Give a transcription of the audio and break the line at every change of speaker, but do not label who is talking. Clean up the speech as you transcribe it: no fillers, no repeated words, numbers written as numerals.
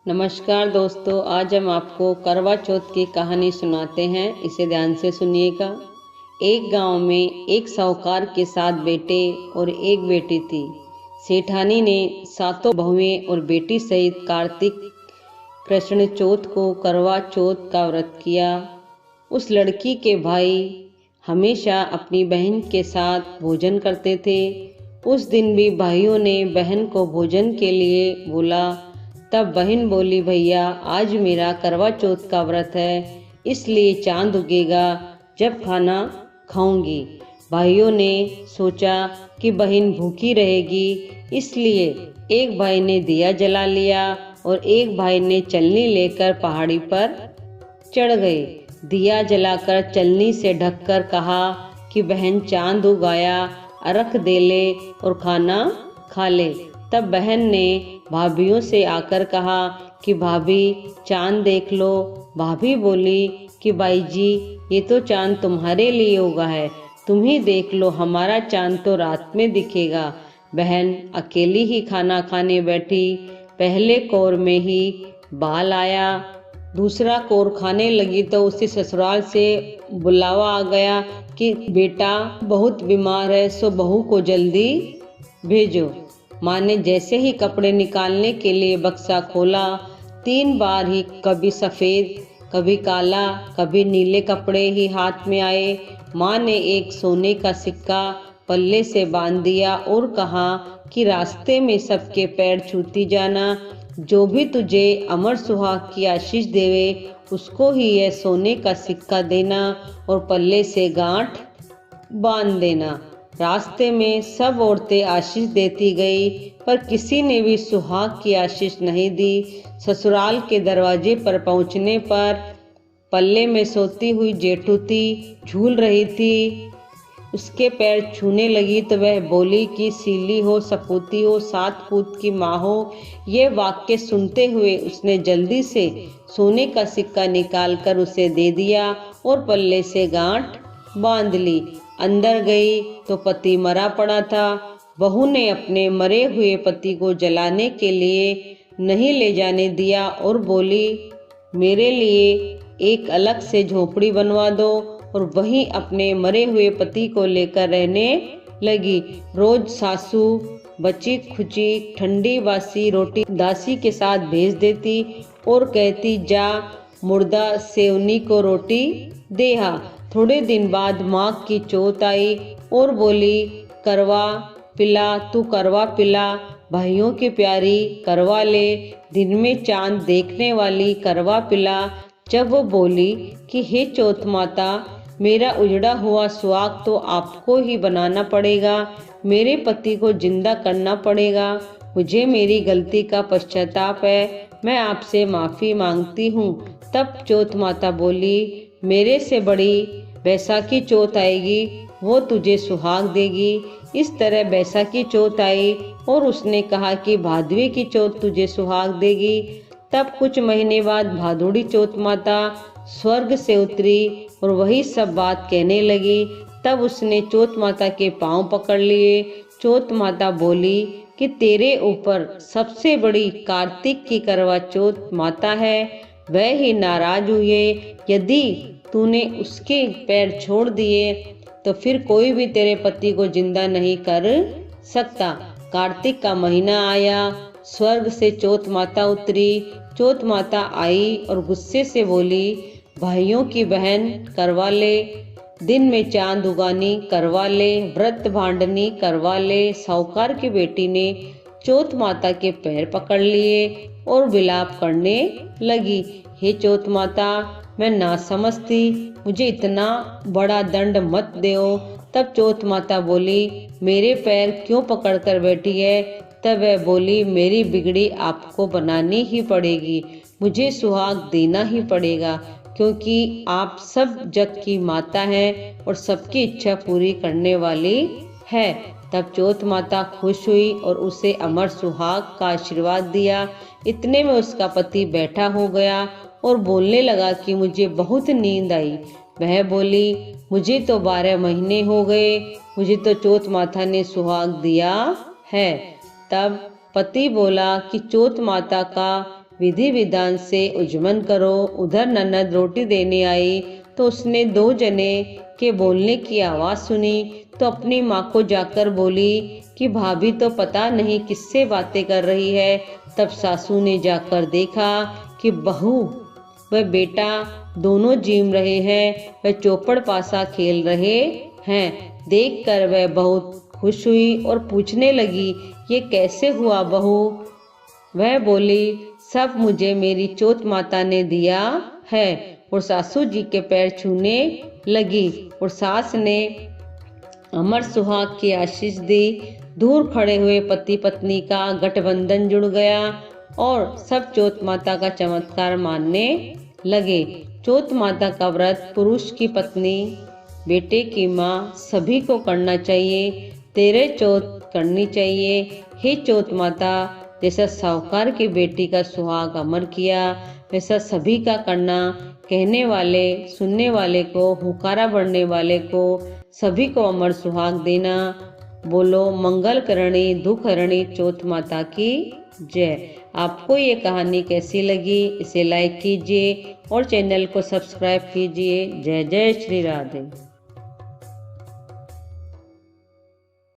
नमस्कार दोस्तों, आज हम आपको करवा चौथ की कहानी सुनाते हैं। इसे ध्यान से सुनिएगा। एक गांव में एक साहूकार के 7 बेटे और एक बेटी थी। सेठानी ने 7 बहुएं और बेटी सहित कार्तिक कृष्ण चौथ को करवा चौथ का व्रत किया। उस लड़की के भाई हमेशा अपनी बहन के साथ भोजन करते थे। उस दिन भी भाइयों ने बहन को भोजन के लिए बोला। तब बहन बोली, भैया आज मेरा करवा चौथ का व्रत है, इसलिए चांद उगेगा जब खाना खाऊंगी। भाइयों ने सोचा कि बहन भूखी रहेगी, इसलिए एक भाई ने दिया जला लिया और एक भाई ने चलनी लेकर पहाड़ी पर चढ़ गए। दिया जलाकर चलनी से ढककर कहा कि बहन चांद उगाया, अर्घ दे ले और खाना खा ले। तब बहन ने भाभियों से आकर कहा कि भाभी चांद देख लो। भाभी बोली कि भाई जी ये तो चांद तुम्हारे लिए उगा है, तुम ही देख लो, हमारा चांद तो रात में दिखेगा। बहन अकेली ही खाना खाने बैठी। पहले कौर में ही बाल आया। दूसरा कौर खाने लगी तो उसे ससुराल से बुलावा आ गया कि बेटा बहुत बीमार है, सो बहू को जल्दी भेजो। माँ ने जैसे ही कपड़े निकालने के लिए बक्सा खोला, 3 बार ही कभी सफ़ेद, कभी काला, कभी नीले कपड़े ही हाथ में आए। माँ ने एक सोने का सिक्का पल्ले से बांध दिया और कहा कि रास्ते में सबके पैर छूती जाना। जो भी तुझे अमर सुहाग की आशीष देवे, उसको ही यह सोने का सिक्का देना और पल्ले से गांठ बांध देना। रास्ते में सब औरतें आशीष देती गई, पर किसी ने भी सुहाग की आशीष नहीं दी। ससुराल के दरवाजे पर पहुंचने पर पल्ले में सोती हुई जेठूती झूल रही थी। उसके पैर छूने लगी तो वह बोली कि सीली हो, सपूती हो, 7 पूत की माँ हो। ये वाक्य सुनते हुए उसने जल्दी से सोने का सिक्का निकालकर उसे दे दिया और पल्ले से गांठ बांध ली। अंदर गई तो पति मरा पड़ा था। बहू ने अपने मरे हुए पति को जलाने के लिए नहीं ले जाने दिया और बोली, मेरे लिए एक अलग से झोपड़ी बनवा दो, और वहीं अपने मरे हुए पति को लेकर रहने लगी। रोज सासू बची खुची ठंडी बासी रोटी दासी के साथ भेज देती और कहती, जा मुर्दा सेवनी को रोटी देहा। थोड़े दिन बाद माँ की चौथ आई और बोली, करवा पिला, तू करवा पिला, भाइयों की प्यारी करवा ले, दिन में चांद देखने वाली करवा पिला। जब वो बोली कि हे चौथ माता, मेरा उजड़ा हुआ सुहाग तो आपको ही बनाना पड़ेगा, मेरे पति को जिंदा करना पड़ेगा, मुझे मेरी गलती का पश्चाताप है, मैं आपसे माफ़ी मांगती हूँ। तब चौथ माता बोली, मेरे से बड़ी बैसाखी चौथ आएगी, वो तुझे सुहाग देगी। इस तरह बैसाखी चौथ आई और उसने कहा कि भादवी की चौथ तुझे सुहाग देगी। तब कुछ महीने बाद भादुड़ी चौथ माता स्वर्ग से उतरी और वही सब बात कहने लगी। तब उसने चौथ माता के पांव पकड़ लिए। चौथ माता बोली कि तेरे ऊपर सबसे बड़ी कार्तिक की करवा चौथ माता है, वह ही नाराज हुए। यदि तूने उसके पैर छोड़ दिए तो फिर कोई भी तेरे पति को जिंदा नहीं कर सकता। कार्तिक का महीना आया, स्वर्ग से चौथ माता उतरी। चौथ माता आई और गुस्से से बोली, भाइयों की बहन करवा ले, दिन में चांद उगानी करवा ले, व्रत भांडनी करवा ले। साहूकार की बेटी ने चौथ माता के पैर पकड़ लिए और विलाप करने लगी, हे चौथ माता, मैं ना समझती, मुझे इतना बड़ा दंड मत देओ। तब चौथ माता बोली, मेरे पैर क्यों पकड़ कर बैठी है? तब वह बोली, मेरी बिगड़ी आपको बनानी ही पड़ेगी, मुझे सुहाग देना ही पड़ेगा, क्योंकि आप सब जग की माता हैं और सबकी इच्छा पूरी करने वाली है। तब चौथ माता खुश हुई और उसे अमर सुहाग का आशीर्वाद दिया। इतने में उसका पति बैठा हो गया और बोलने लगा कि मुझे बहुत नींद आई। वह बोली, मुझे तो 12 महीने हो गए, मुझे तो चौथ माता ने सुहाग दिया है। तब पति बोला कि चौथ माता का विधि विधान से उजमन करो। उधर ननद रोटी देने आई तो उसने 2 जने के बोलने की आवाज़ सुनी तो अपनी माँ को जाकर बोली कि भाभी तो पता नहीं किससे बातें कर रही है। तब सासू ने जाकर देखा कि बहू व बेटा दोनों जीम रहे हैं, वह चौपड़ पासा खेल रहे हैं। देखकर वह बहुत खुश हुई और पूछने लगी, ये कैसे हुआ बहू? वह बोली, सब मुझे मेरी चौथ माता ने दिया है। और सासू जी के पैर छूने लगी और सास ने अमर सुहाग की आशीष दी। दूर खड़े हुए पति पत्नी का गठबंधन जुड़ गया और सब चौथ माता का चमत्कार मानने लगे। चौथ माता का व्रत पुरुष की पत्नी, बेटे की माँ सभी को करना चाहिए। तेरे चौथ करनी चाहिए। हे चौथ माता, जैसा साहूकार की बेटी का सुहाग अमर किया वैसा सभी का करना। कहने वाले, सुनने वाले को, हुकारा बढ़ने वाले को सभी को अमर सुहाग देना। बोलो मंगल करणी दुख हरणी चौथ माता की जय। आपको ये कहानी कैसी लगी इसे लाइक कीजिए और चैनल को सब्सक्राइब कीजिए। जय जय श्री राधे।